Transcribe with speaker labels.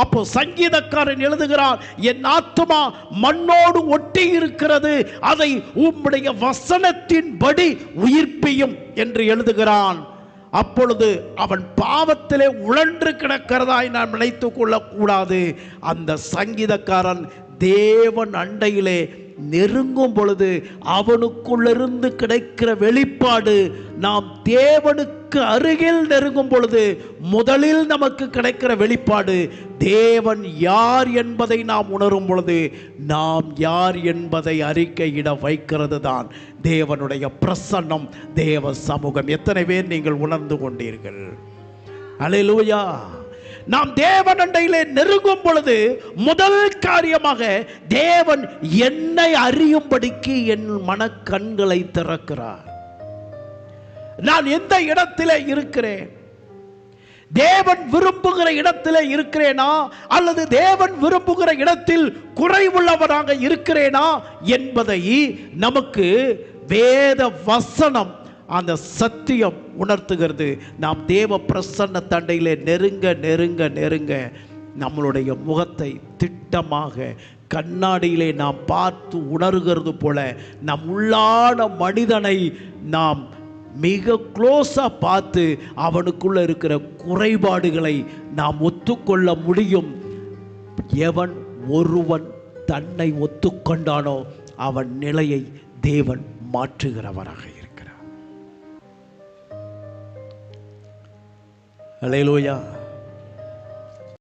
Speaker 1: அப்போ சங்கீதக்காரன் எழுதுகிறான், என் ஆத்துமா மண்ணோடு ஒட்டி இருக்கிறது, அதை உம்முடைய வசனத்தின்படி உயிர்ப்பியும் என்று எழுதுகிறான். அப்பொழுது அவன் பாவத்திலே உழன்று கிடக்கிறதாய் நாம் நினைத்துக் கொள்ளக்கூடாது. அந்த சங்கீதக்காரன் தேவன் அண்டையிலே நெருங்கும் பொழுது அவனுக்குள்ளிருந்து கிடைக்கிற வெளிப்பாடு, நாம் தேவனுக்கு அருகில் நெருங்கும் பொழுது முதலில் நமக்கு கிடைக்கிற வெளிப்பாடு, தேவன் யார் என்பதை நாம் உணரும் பொழுது நாம் யார் என்பதை அறிக்கையிட வைக்கிறது தான் தேவனுடைய பிரசன்னம், தேவ சமூகம். எத்தனை பேர் நீங்கள் உணர்ந்து கொண்டீர்கள்? அல்லேலூயா. நாம் தேவன் அண்டையிலே நெருங்கும் பொழுது முதல் காரியமாக தேவன் என்னை அறியும்படிக்கு என் மனக்கண்களை திறக்கிறார். நான் எந்த இடத்திலே இருக்கிறேன்? தேவன் விரும்புகிற இடத்திலே இருக்கிறேனா, அல்லது தேவன் விரும்புகிற இடத்தில் குறைவுள்ளவராக இருக்கிறேனா என்பதை நமக்கு வேத வசனம், அந்த சத்தியம் உணர்த்துகிறது. நாம் தேவ பிரசன்ன தண்டையிலே நெருங்க நெருங்க நெருங்க நம்மளுடைய முகத்தை திட்டமாக கண்ணாடியிலே நாம் பார்த்து உணர்கிறது போல நம் உள்ளான மனிதனை நாம் மிக க்ளோஸாக பார்த்து அவனுக்குள்ள இருக்கிற குறைபாடுகளை நாம் ஒத்துக்கொள்ள முடியும். எவன் ஒருவன் தன்னை ஒத்துக்கொண்டானோ அவன் நிலையை தேவன் மாற்றுகிறவராக இருக்கிறார். அல்லேலூயா.